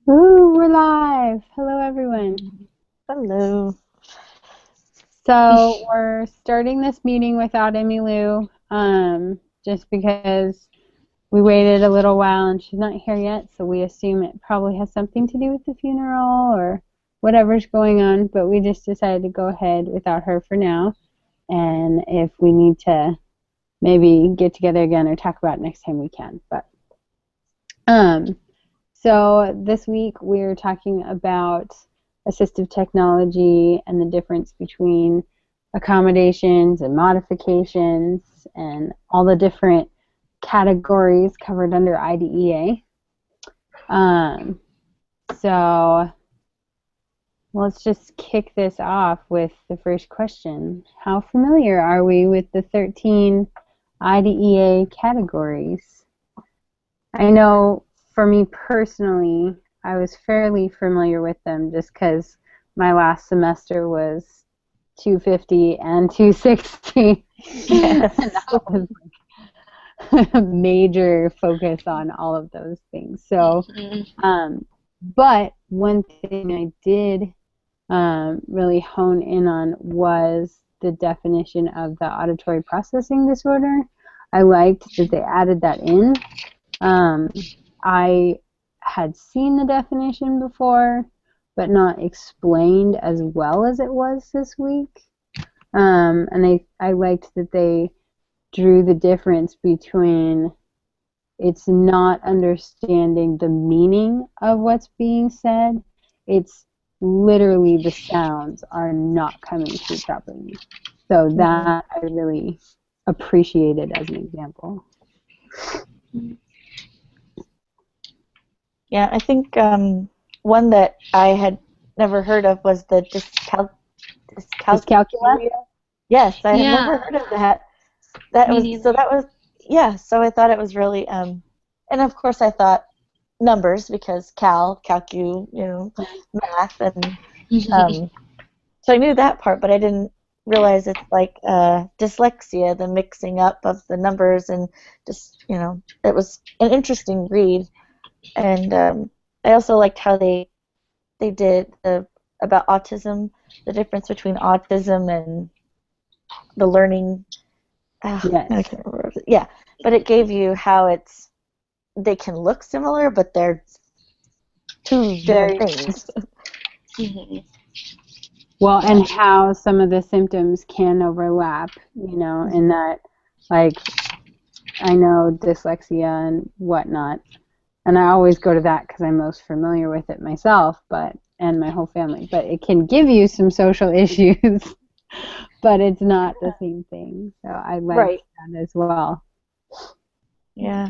Ooh, we're live. Hello, everyone. Hello. So we're starting this meeting without Emmylou, just because we waited a little while and she's not here yet, so we assume it probably has something to do with the funeral or whatever's going on, but we just decided to go ahead without her for now. And if we need to maybe get together again or talk about it next time, we can. So this week we're talking about assistive technology and the difference between accommodations and modifications and all the different categories covered under IDEA. So let's just kick this off with the first question. How familiar are we with the 13 IDEA categories? I know for me personally, I was fairly familiar with them just because my last semester was 250 and 260. Yes. And that was like a major focus on all of those things. So, but one thing I did really hone in on was the definition of the auditory processing disorder. I liked that they added that in. I had seen the definition before, but not explained as well as it was this week. And I liked that they drew the difference between it's not understanding the meaning of what's being said. It's literally the sounds are not coming through properly. So that I really appreciated as an example. Yeah, I think one that I had never heard of was the Dyscalculia? Yes, I had never heard of that. So I thought it was really and of course I thought numbers because calcu, math and so I knew that part, but I didn't realize it's like dyslexia, the mixing up of the numbers and just it was an interesting read. And I also liked how they did about autism, the difference between autism and the learning. Yes. I can't remember. Yeah, but it gave you how they can look similar, but they're two different things. Well, and how some of the symptoms can overlap, in that, like, I know dyslexia and whatnot, and I always go to that because I'm most familiar with it myself, and my whole family. But it can give you some social issues, but it's not the same thing. So I like that as well. Yeah.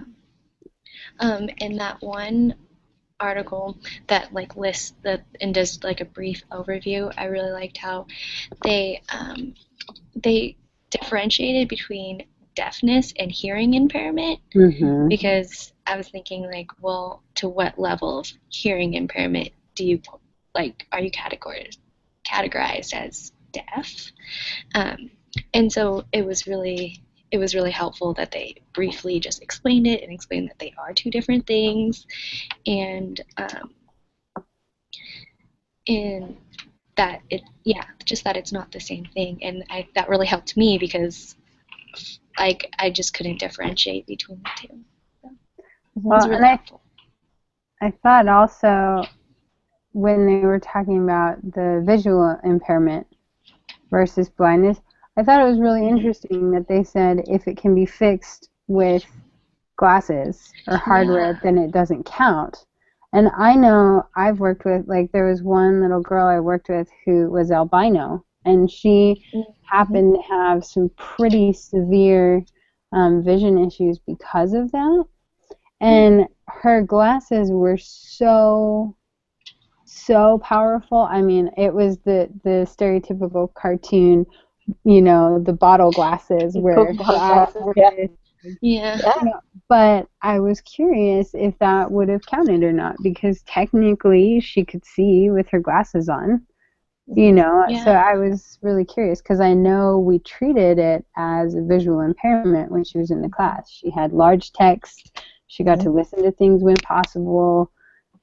In that one article that lists and does a brief overview, I really liked how they differentiated between deafness and hearing impairment, because I was thinking well, to what level of hearing impairment do you are you categorized as deaf? And so it was really helpful that they briefly just explained it and explained that they are two different things, and in that just that it's not the same thing, and that really helped me because I just couldn't differentiate between the two. So it was really helpful. I thought also when they were talking about the visual impairment versus blindness, I thought it was really interesting that they said if it can be fixed with glasses or hardware, then it doesn't count. And I know I've worked with, there was one little girl I worked with who was albino, and she happened to have some pretty severe vision issues because of that. And her glasses were so powerful. I mean, it was the stereotypical cartoon, the bottle glasses where but I was curious if that would have counted or not, because technically she could see with her glasses on, so I was really curious because I know we treated it as a visual impairment when she was in the class. She had large text, she got to listen to things when possible,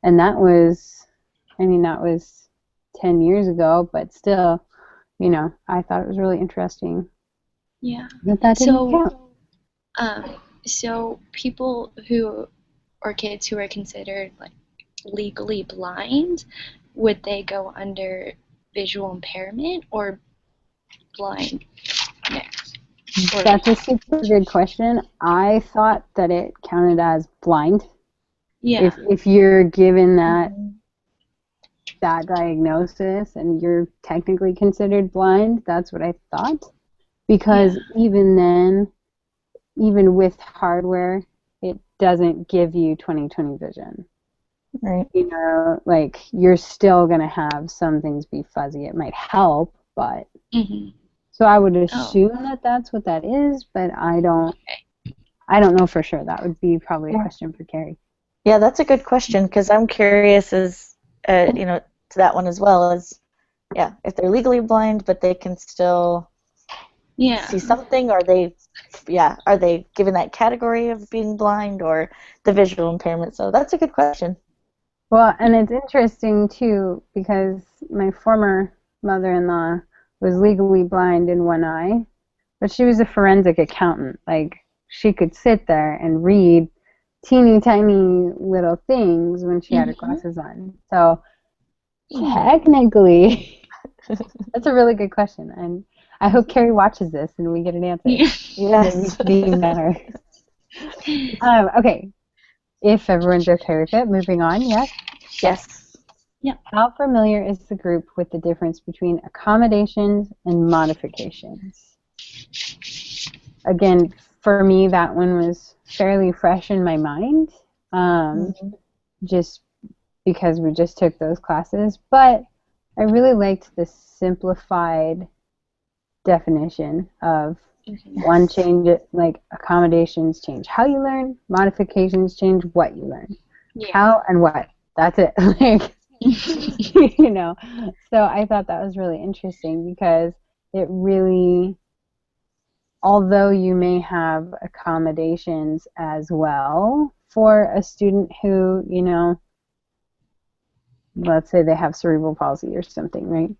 And that was, I mean, that was 10 years ago, but still, you know, I thought it was really interesting Yeah. that didn't count. So people who, or kids who are considered like legally blind, would they go under visual impairment or blindness? That's a super good question. I thought that it counted as blind. Yeah. If you're given that diagnosis and you're technically considered blind, that's what I thought. Because even then, even with hardware, it doesn't give you 20/20 vision. Right. You know, like you're still going to have some things be fuzzy. It might help, but so I would assume that that's what that is, but I don't know for sure. That would be probably a question for Carrie. Yeah, that's a good question because I'm curious as you know, to that one as well as if they're legally blind but they can still see something, are they given that category of being blind or the visual impairment? So that's a good question. Well, and it's interesting too because my former mother-in-law was legally blind in one eye, but she was a forensic accountant. Like she could sit there and read teeny tiny little things when she had her glasses on. So technically, that's a really good question, and I hope Carrie watches this and we get an answer. Yes. Maybe better. Okay. If everyone's okay with it, moving on. Yes. Yes. Yeah. How familiar is the group with the difference between accommodations and modifications? Again, for me, that one was fairly fresh in my mind, just because we just took those classes. But I really liked the simplified definition of one change, like accommodations change how you learn, modifications change what you learn. Yeah. How and what. That's it. Like, you know. So I thought that was really interesting because it really, although you may have accommodations as well for a student who, you know, let's say they have cerebral palsy or something, right?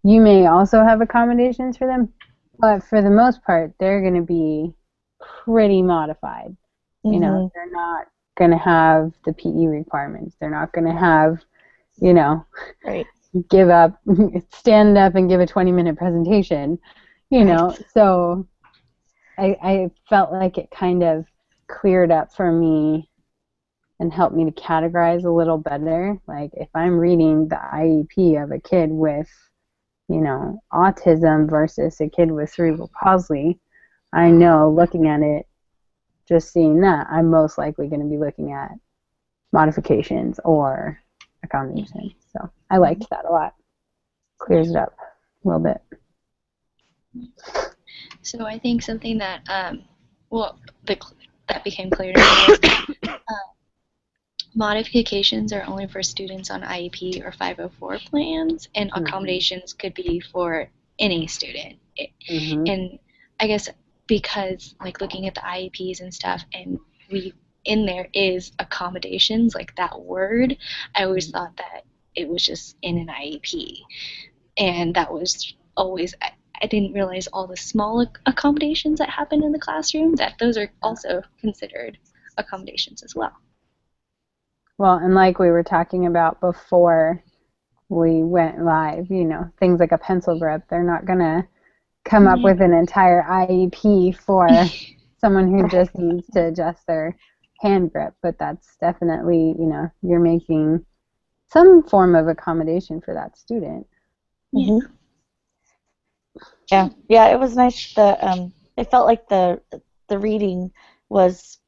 You may also have accommodations for them, but for the most part, they're going to be pretty modified. You know, they're not going to have the PE requirements. They're not going to have, you know, stand up and give a 20-minute presentation, you know. So I felt like it kind of cleared up for me and helped me to categorize a little better. Like if I'm reading the IEP of a kid with, you know, autism versus a kid with cerebral palsy, I know looking at it, just seeing that, I'm most likely going to be looking at modifications or accommodations. So I liked that a lot. Clears it up a little bit. So I think something that, that became clear to me was that modifications are only for students on IEP or 504 plans, and accommodations could be for any student. And I guess because, like, looking at the IEPs and stuff, and in there is accommodations, like that word, I always thought that it was just in an IEP. And that was always, I didn't realize all the small accommodations that happen in the classroom, that those are also considered accommodations as well. Well, and like we were talking about before we went live, you know, things like a pencil grip, they're not going to come up with an entire IEP for someone who just needs to adjust their hand grip, but that's definitely, you know, you're making some form of accommodation for that student. Yeah, it was nice. It felt like the reading was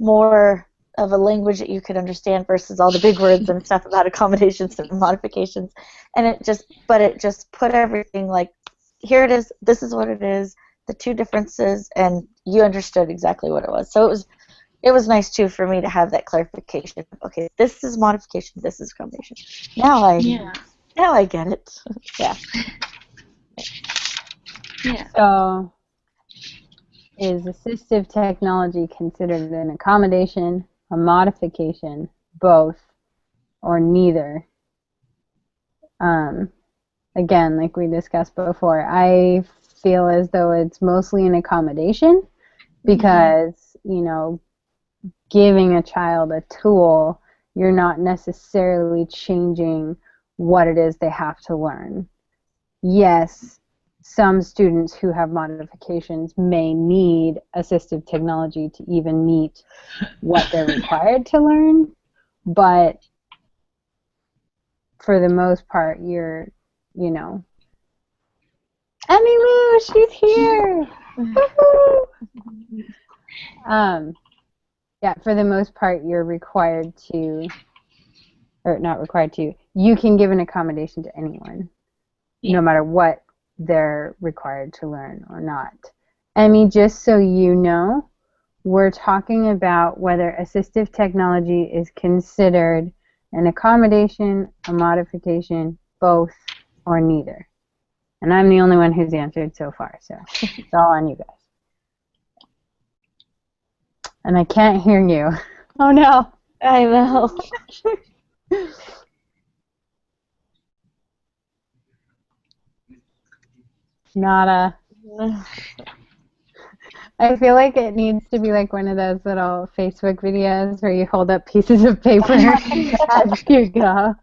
more of a language that you could understand versus all the big words and stuff about accommodations and modifications, and it just put everything like, here it is, this is what it is, the two differences, and you understood exactly what it was. So it was nice too for me to have that clarification. Okay, this is modification, this is accommodation. Now I get it. Yeah. So, is assistive technology considered an accommodation, a modification, both, or neither. Again, like we discussed before, I feel as though it's mostly an accommodation because, you know, giving a child a tool, you're not necessarily changing what it is they have to learn. Yes, some students who have modifications may need assistive technology to even meet what they're required to learn, but for the most part, you're, you know, Emmy Lou, she's here! Woohoo! Yeah, for the most part, you're required to, or not required to, you can give an accommodation to anyone, no matter what they're required to learn or not. Emmy, just so you know, we're talking about whether assistive technology is considered an accommodation, a modification, both, or neither. And I'm the only one who's answered so far, so it's all on you guys. And I can't hear you. Oh no. I know. Nada. I feel like it needs to be like one of those little Facebook videos where you hold up pieces of paper as you go.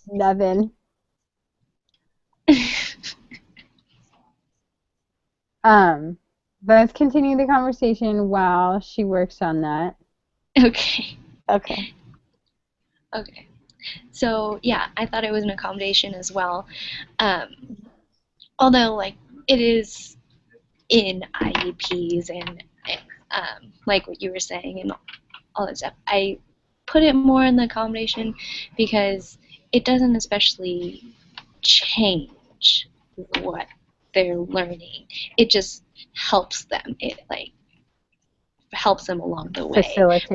Nothing. Let's continue the conversation while she works on that. Okay. Okay. Okay. So, yeah, I thought it was an accommodation as well. Although, like, it is in IEPs and, like what you were saying and all that stuff. I put it more in the accommodation because it doesn't especially change what they're learning. It just helps them. It, like, helps them along the way. Facilitates.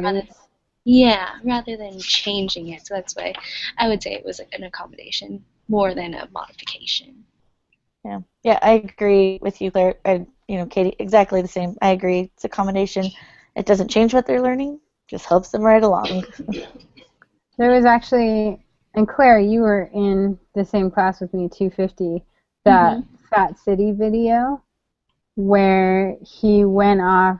Rather than changing it. So that's why I would say it was an accommodation more than a modification. Yeah, I agree with you, Claire. Katie, exactly the same. I agree. It's accommodation. It doesn't change what they're learning. Just helps them right along. There was actually, and Claire, you were in the same class with me, 250, that Fat City video where he went off.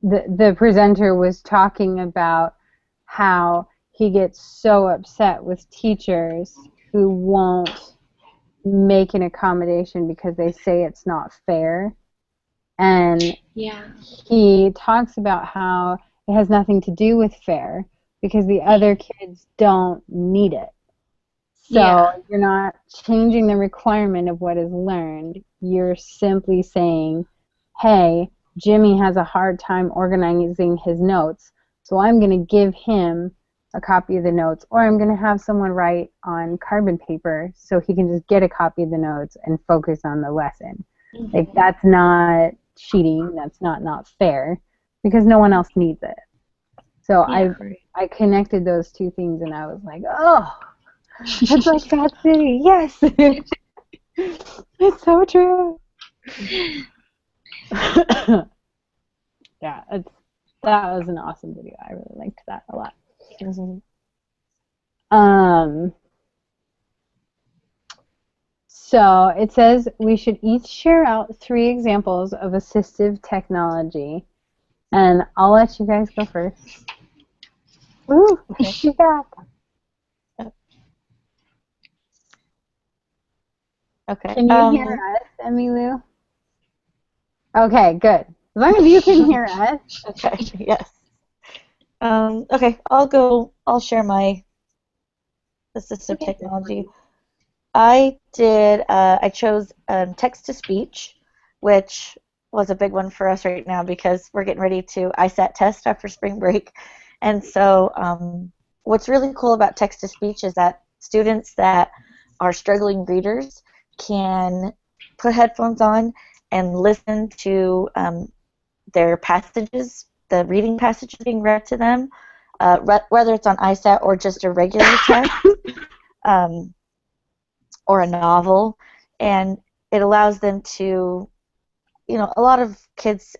The presenter was talking about how he gets so upset with teachers who won't make an accommodation because they say it's not fair. And he talks about how it has nothing to do with fair because the other kids don't need it. So you're not changing the requirement of what is learned. You're simply saying, hey, Jimmy has a hard time organizing his notes, so I'm going to give him a copy of the notes, or I'm going to have someone write on carbon paper so he can just get a copy of the notes and focus on the lesson. Like, that's not cheating. That's not fair because no one else needs it. So I connected those two things, and I was like, oh, it's like Fat City. Yes. It's so true. Yeah, that was an awesome video. I really liked that a lot. So it says we should each share out 3 examples of assistive technology, and I'll let you guys go first. Ooh, she's back. Okay. Can you hear us, Emmy Lou? Okay, good. As long as you can hear us. Okay, yes. Okay, I'll share my assistive technology. I chose text-to-speech, which was a big one for us right now because we're getting ready to ISAT test after spring break. And so what's really cool about text-to-speech is that students that are struggling readers can put headphones on and listen to their passages, the reading passages being read to them, whether it's on ISAT or just a regular text or a novel, and it allows them to a lot of kids,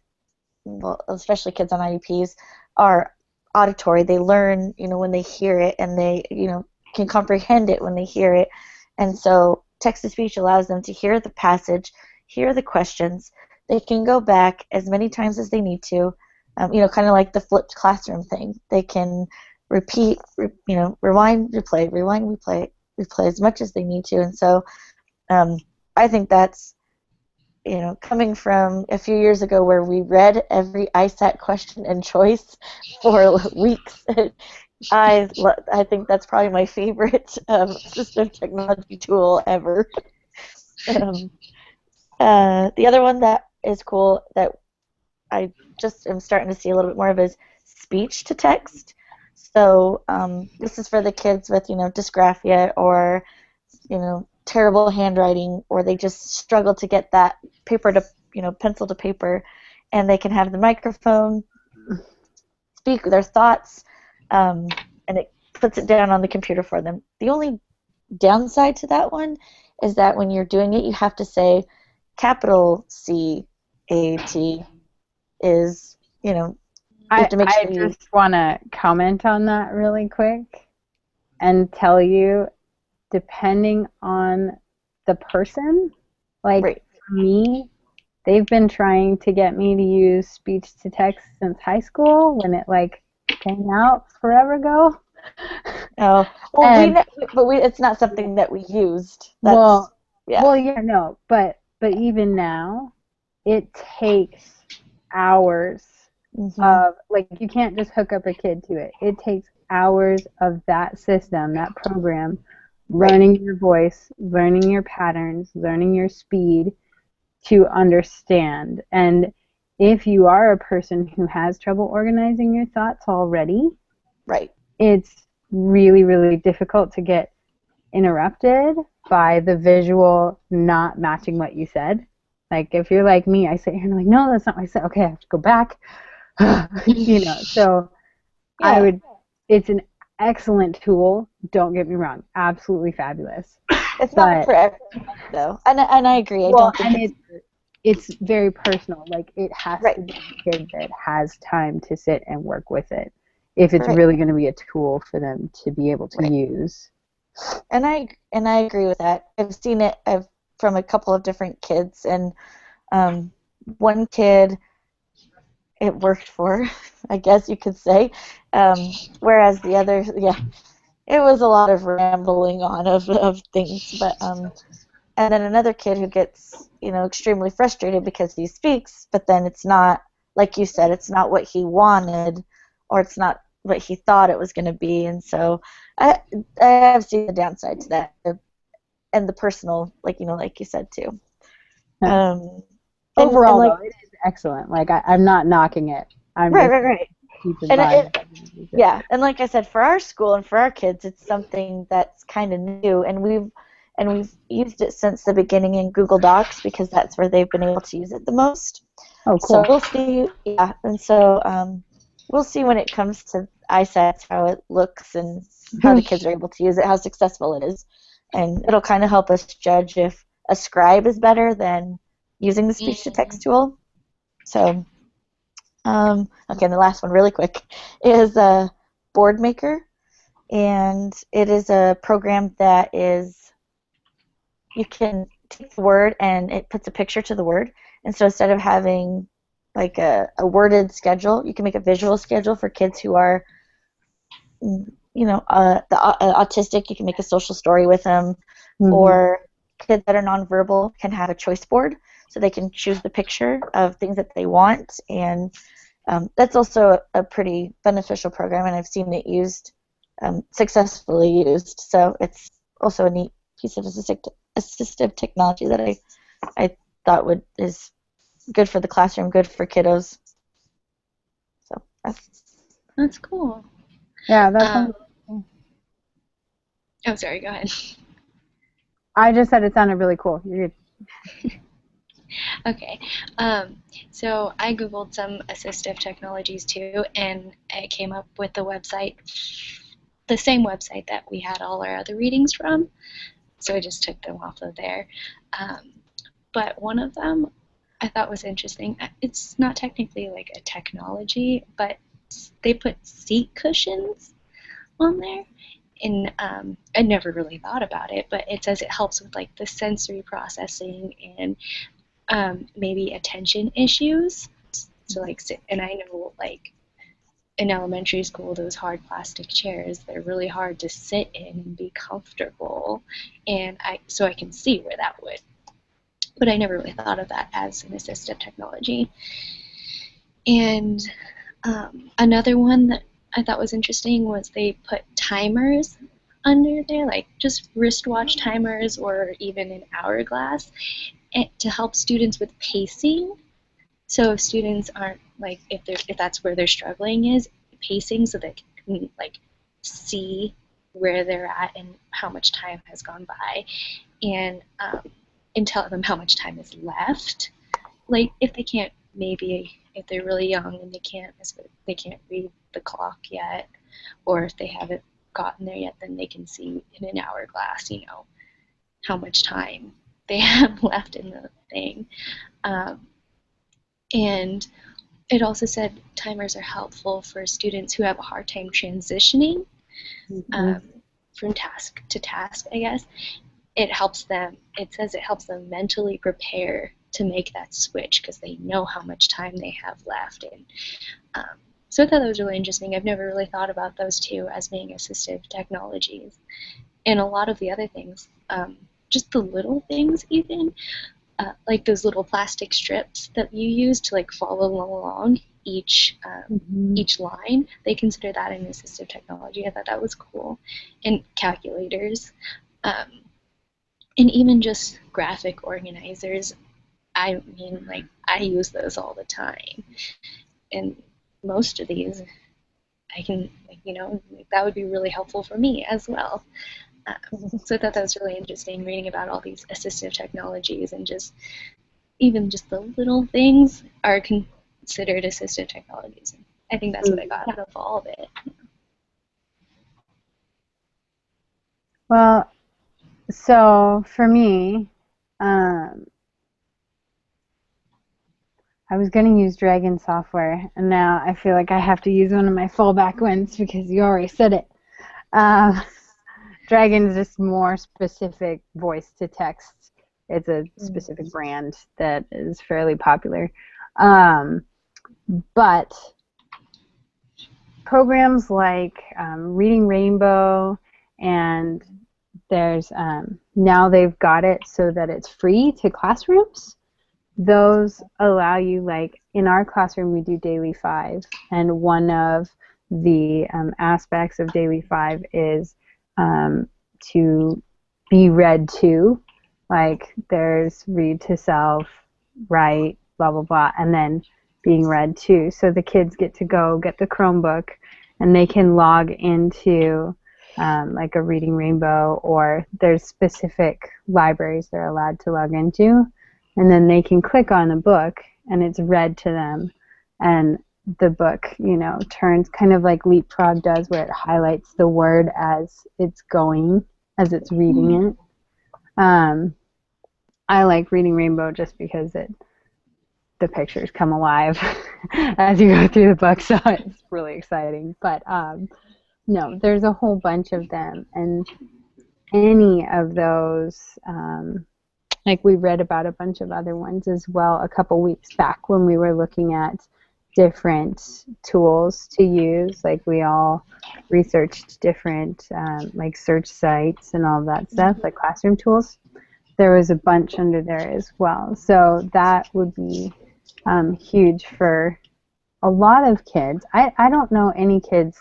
well, especially kids on IEPs, are auditory. They learn, when they hear it, and they, can comprehend it when they hear it. And so text-to-speech allows them to hear the passage, hear the questions. They can go back as many times as they need to, kind of like the flipped classroom thing. They can repeat, rewind, replay as much as they need to. And so I think that's, coming from a few years ago where we read every ISAT question and choice for weeks. I think that's probably my favorite assistive technology tool ever. The other one that is cool that I just am starting to see a little bit more of is speech to text. So this is for the kids with, dysgraphia or, terrible handwriting, or they just struggle to get that paper to, pencil to paper, and they can have the microphone speak their thoughts, and it puts it down on the computer for them. The only downside to that one is that when you're doing it, you have to say capital C-A-T is, you have to make sure I just want to comment on that really quick and tell you, depending on the person, like right. for me, they've been trying to get me to use speech to text since high school when it came out forever ago. Oh, well, it's not something that we used. That's, no, but even now, it takes hours of, you can't just hook up a kid to it. It takes hours of that system, that program, learning your voice, learning your patterns, learning your speed to understand. And if you are a person who has trouble organizing your thoughts already, right, it's really, really difficult to get interrupted by the visual not matching what you said. Like, if you're like me, I sit here and I'm like, no, that's not what I said. Okay, I have to go back. So yeah. it's an excellent tool. Don't get me wrong. Absolutely fabulous. It's not for everyone, though. And I agree. I don't think it's very personal. Like, it has right. to be a kid that has time to sit and work with it if it's really going to be a tool for them to be able to use. And I agree with that. I've seen it from a couple of different kids, and one kid it worked for, I guess you could say, whereas the other, it was a lot of rambling on of things. But and then another kid who gets extremely frustrated because he speaks, but then it's not, like you said, it's not what he wanted, or it's not what he thought it was going to be. And so I have seen the downside to that, and the personal, like you said too. Overall, though, it is excellent. Like, I'm not knocking it. I'm right. And like I said, for our school and for our kids, it's something that's kind of new, and we've used it since the beginning in Google Docs because that's where they've been able to use it the most. Oh, cool. So we'll see. Yeah, and so we'll see when it comes to ISATs how it looks and how the kids are able to use it, how successful it is, and it'll kind of help us judge if a scribe is better than using the speech-to-text tool. So, okay, and the last one, really quick, is Boardmaker, and it is a program that you can take the word and it puts a picture to the word, and so instead of having like a worded schedule, you can make a visual schedule for kids who are, autistic. You can make a social story with them, or kids that are nonverbal can have a choice board, so they can choose the picture of things that they want, and that's also a pretty beneficial program, and I've seen it used, successfully used. So it's also a neat piece of assistive technology that I thought is good for the classroom, good for kiddos. So that's cool. Yeah, that's. Oh, sorry. Go ahead. I just said it sounded really cool. You're good. Okay, so I googled some assistive technologies too, and I came up with the website, the same website that we had all our other readings from, so I just took them off of there. But one of them I thought was interesting. It's not technically like a technology, but they put seat cushions on there. And I never really thought about it, but it says it helps with like the sensory processing and maybe attention issues. So like, and I know like in elementary school, those hard plastic chairs, they're really hard to sit in and be comfortable. And so I can see where that would, but I never really thought of that as an assistive technology. And another one that I thought was interesting was they put timers under there, like just wristwatch timers or even an hourglass, to help students with pacing. So if students aren't like, if that's where they're struggling is pacing, so they can like see where they're at and how much time has gone by, and tell them how much time is left. Like if they can't, maybe if they're really young and they can't read the clock yet, or if they haven't gotten there yet, then they can see in an hourglass, you know, how much time they have left in the thing. And it also said timers are helpful for students who have a hard time transitioning from task to task, I guess. It says it helps them mentally prepare to make that switch because they know how much time they have left. And so I thought that was really interesting. I've never really thought about those two as being assistive technologies. And a lot of the other things, just the little things even, like those little plastic strips that you use to like follow along each line, they consider that an assistive technology. I thought that was cool. And calculators, and even just graphic organizers. I mean, like, I use those all the time. And most of these, I can, like, you know, that would be really helpful for me as well. So I thought that was really interesting, reading about all these assistive technologies, and just even just the little things are considered assistive technologies. I think that's what I got out of all of it. Well, so for me, I was going to use Dragon software, and now I feel like I have to use one of my fallback ones because you already said it. Dragon is just more specific voice to text. It's a specific brand that is fairly popular. But programs like Reading Rainbow, and there's now they've got it so that it's free to classrooms. Those allow you, like in our classroom we do Daily 5, and one of the aspects of Daily 5 is to be read to. Like there's read to self, write, blah blah blah, and then being read to. So the kids get to go get the Chromebook and they can log into like a Reading Rainbow, or there's specific libraries they're allowed to log into, and then they can click on a book and it's read to them, and the book, you know, turns kind of like Leapfrog does, where it highlights the word as it's going, as it's reading it. I like Reading Rainbow just because the pictures come alive as you go through the book, so it's really exciting. But no, there's a whole bunch of them, and any of those, like we read about a bunch of other ones as well a couple weeks back when we were looking at different tools to use. Like we all researched different like search sites and all that stuff, like classroom tools. There was a bunch under there as well. So that would be huge for a lot of kids. I don't know any kids,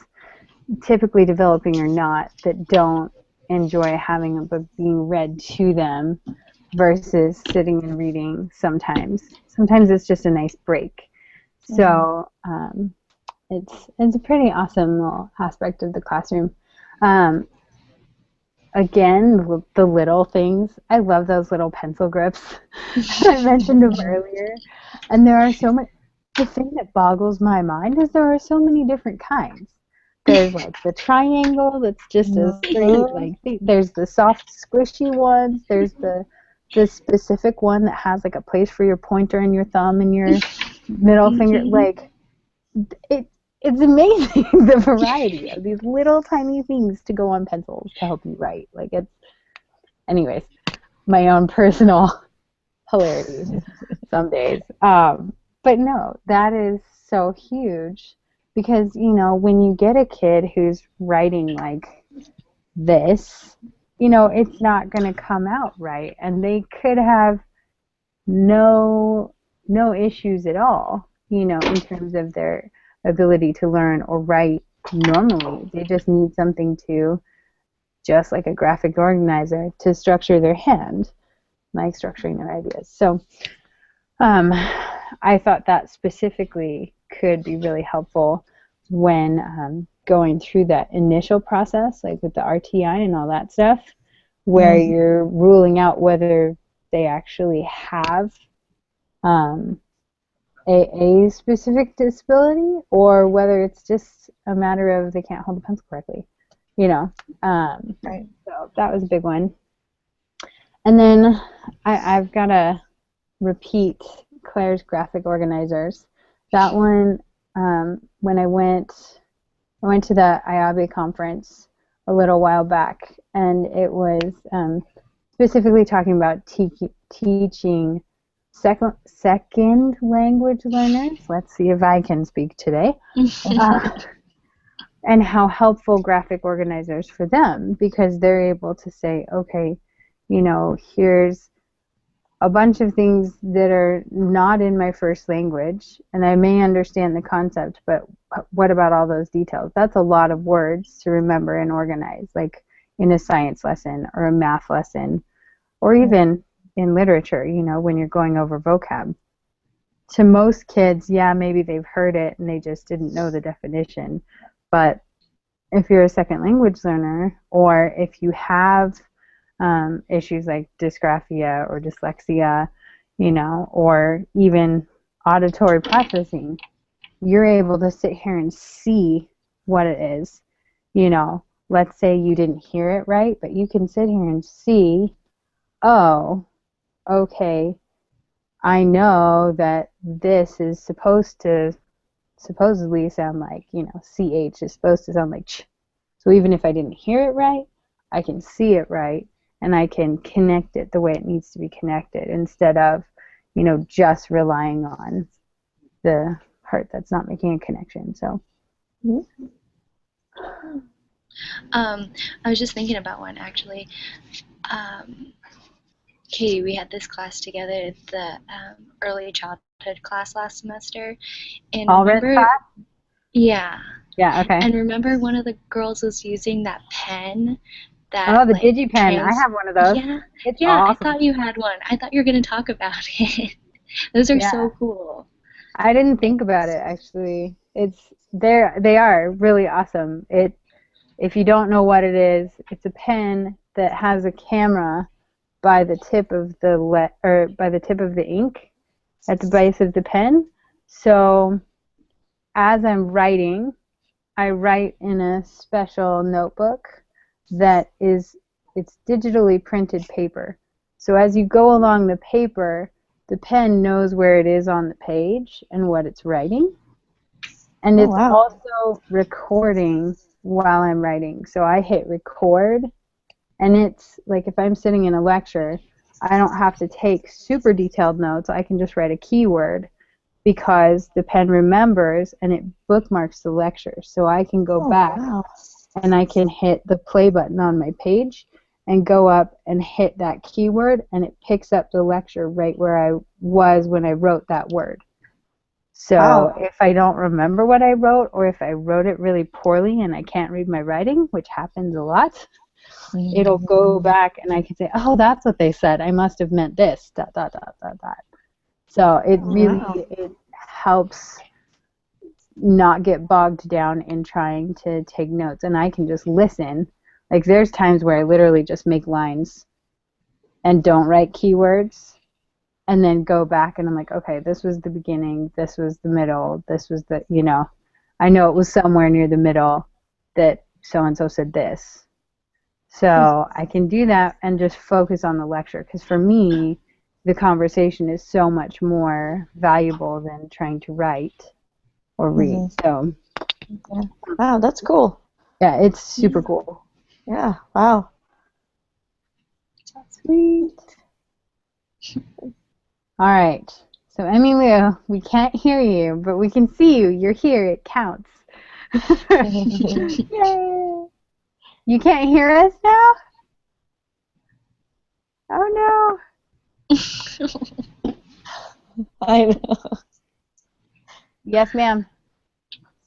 typically developing or not, that don't enjoy having a book being read to them versus sitting and reading sometimes. Sometimes it's just a nice break. So it's a pretty awesome little aspect of the classroom. Again, the little things. I love those little pencil grips. I mentioned them earlier. And there are so many. The thing that boggles my mind is there are so many different kinds. There's like the triangle that's just as straight. Like there's the soft, squishy ones. There's the the specific one that has like a place for your pointer and your thumb and your middle finger, like it's amazing the variety of these little tiny things to go on pencils to help you write. Like it's, anyways, my own personal hilarity some days. But no, that is so huge because, you know, when you get a kid who's writing like this, you know, it's not going to come out right, and they could have no issues at all, you know, in terms of their ability to learn or write normally. They just need something to, just like a graphic organizer, to structure their hand, like structuring their ideas. So I thought that specifically could be really helpful when going through that initial process, like with the RTI and all that stuff, where you're ruling out whether they actually have a specific disability or whether it's just a matter of they can't hold the pencil correctly, you know. Right. So that was a big one. And then I've got to repeat Claire's graphic organizers. That one, when I went to the IABE conference a little while back, and it was specifically talking about teaching second language learners. Let's see if I can speak today. And how helpful graphic organizers for them, because they're able to say, okay, you know, here's a bunch of things that are not in my first language, and I may understand the concept, but what about all those details? That's a lot of words to remember and organize, like in a science lesson or a math lesson, or even in literature, you know, when you're going over vocab. To most kids, yeah, maybe they've heard it and they just didn't know the definition. But if you're a second language learner, or if you have issues like dysgraphia or dyslexia, you know, or even auditory processing, you're able to sit here and see what it is. You know, let's say you didn't hear it right, but you can sit here and see, oh, okay, I know that this is supposedly sound like, you know, CH is supposed to sound like ch. So even if I didn't hear it right, I can see it right, and I can connect it the way it needs to be connected instead of, you know, just relying on the part that's not making a connection. So. I was just thinking about one actually. Katie, we had this class together, the early childhood class last semester, and remember, yeah, okay. And remember, one of the girls was using that pen. That, the DigiPen. I have one of those. Yeah, it's yeah. awesome. I thought you had one. I thought you were going to talk about it. Those are so cool. I didn't think about it actually. They are really awesome. If you don't know what it is, it's a pen that has a camera by the tip of the ink at the base of the pen. So as I'm writing, I write in a special notebook that it's digitally printed paper. So as you go along the paper, the pen knows where it is on the page and what it's writing. And it's also recording while I'm writing. So I hit record, and it's like if I'm sitting in a lecture, I don't have to take super detailed notes. I can just write a keyword because the pen remembers and it bookmarks the lecture. So I can go back and I can hit the play button on my page and go up and hit that keyword, and it picks up the lecture right where I was when I wrote that word. So if I don't remember what I wrote, or if I wrote it really poorly and I can't read my writing, which happens a lot, it'll go back and I can say, oh, that's what they said. I must have meant this, ... So it really it helps not get bogged down in trying to take notes, and I can just listen. Like there's times where I literally just make lines and don't write keywords, and then go back and I'm like, okay, this was the beginning, this was the middle, this was the, you know, I know it was somewhere near the middle that so-and-so said this. So I can do that and just focus on the lecture, because for me, the conversation is so much more valuable than trying to write or read. So Yeah. Wow, that's cool. yeah, it's super cool. Yeah, wow. Sweet. All right. So Emmy Lou, we can't hear you, but we can see you. You're here. It counts. Yay! You can't hear us now? Oh no. I know. Yes, ma'am.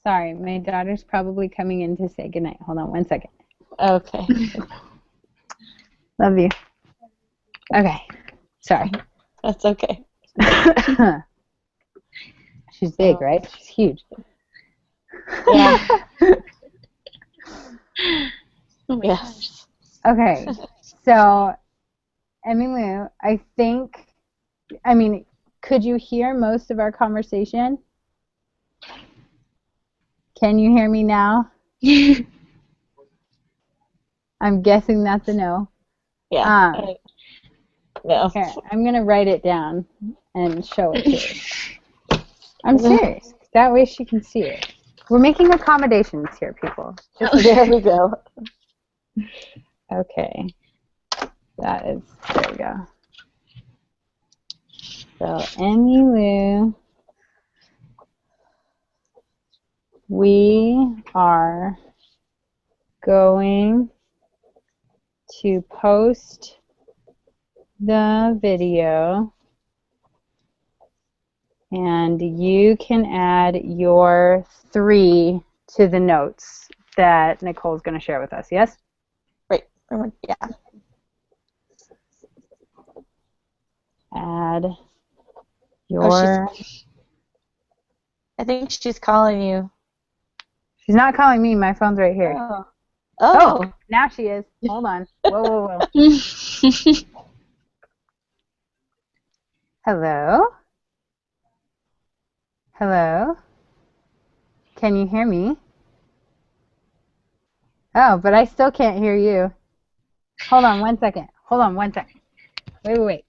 Sorry, my daughter's probably coming in to say goodnight. Hold on one second. Okay. Love you. Okay. Sorry. That's okay. She's big, right? She's huge. Yeah. Oh my gosh. Okay. So, Emmy Lou, could you hear most of our conversation? Can you hear me now? I'm guessing that's a no. Yeah. No. Here, I'm going to write it down and show it to her. I'm serious. That way she can see it. We're making accommodations here, people. There we go. Okay. There we go. So, Emmy Lou, we are going to post the video, and you can add your 3 to the notes that Nicole's going to share with us, yes? Right. Yeah. Add your... I think she's calling you. She's not calling me. My phone's right here. Oh. Now she is. Hold on. Whoa. Hello? Hello? Can you hear me? Oh, but I still can't hear you. Hold on one second. Wait. Are you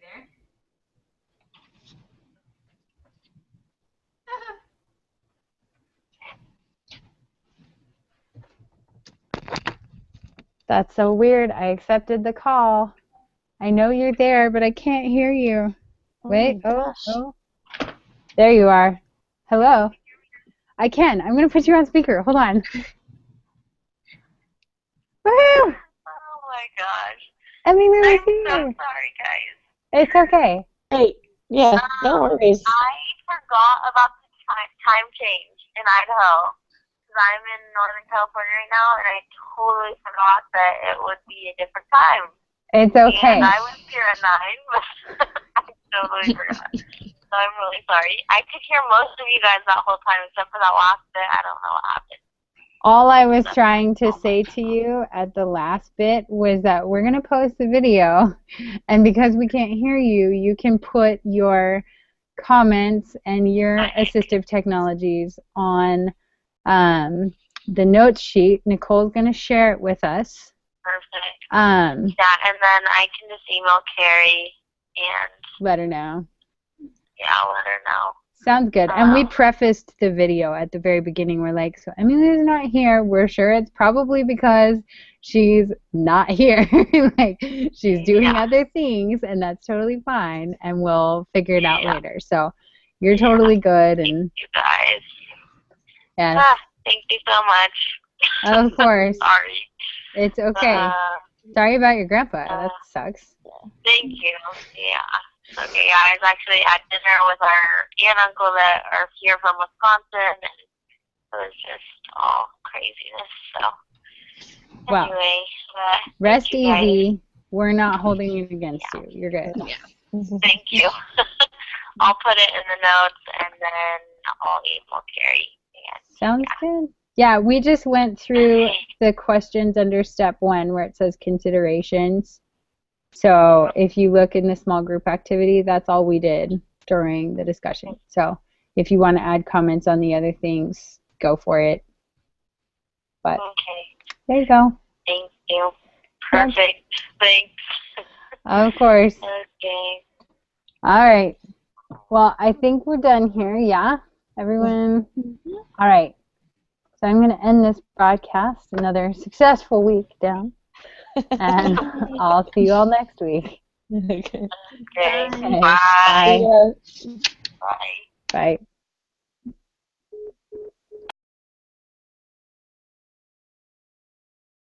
there? That's so weird. I accepted the call. I know you're there, but I can't hear you. Wait. Oh. There you are. Hello. I can. I'm going to put you on speaker. Hold on. Woohoo! Oh my goch. Emmy Lou is I'm here. so sorry, guys. It's okay. Hey. Yeah. No worries. I forgot about the time change in Idaho. Because I'm in Northern California right now, and I totally forgot that it would be a different time. It's okay. And I was here at 9, but I totally forgot. So I'm really sorry. I could hear most of you guys that whole time, except for that last bit. I don't know what happened. All I was trying to say to you at the last bit was that we're going to post the video, and because we can't hear you, you can put your comments and your assistive technologies on the notes sheet. Nicole's going to share it with us. Perfect. Yeah, and then I can just email Carrie and let her know. Yeah, I'll let her know. Sounds good. And we prefaced the video at the very beginning. We're like, so Emily's not here. We're sure it's probably because she's not here. Like, she's doing other things, and that's totally fine. And we'll figure it out later. So you're totally good. And thank you guys. Yes. Thank you so much. Of course. Sorry. It's okay. Sorry about your grandpa. That sucks. Thank you. Yeah. Okay, yeah, I was actually at dinner with our aunt and uncle that are here from Wisconsin, and it was just all craziness. So, well, anyway, rest easy. We're not holding it against you. You're good. Yeah. Thank you. I'll put it in the notes, and then I'll email Carrie. Sounds good. Yeah, we just went through the questions under step 1 where it says considerations. So if you look in the small group activity, that's all we did during the discussion. So if you want to add comments on the other things, go for it. But Okay. there you go. Thank you. Perfect. Thanks. Of course. Okay. All right. Well, I think we're done here. Yeah? Everyone? All right. So I'm going to end this broadcast. Another successful week down. And I'll see you all next week. Okay. Okay. Okay. Bye. Bye. Yeah. Bye. Bye.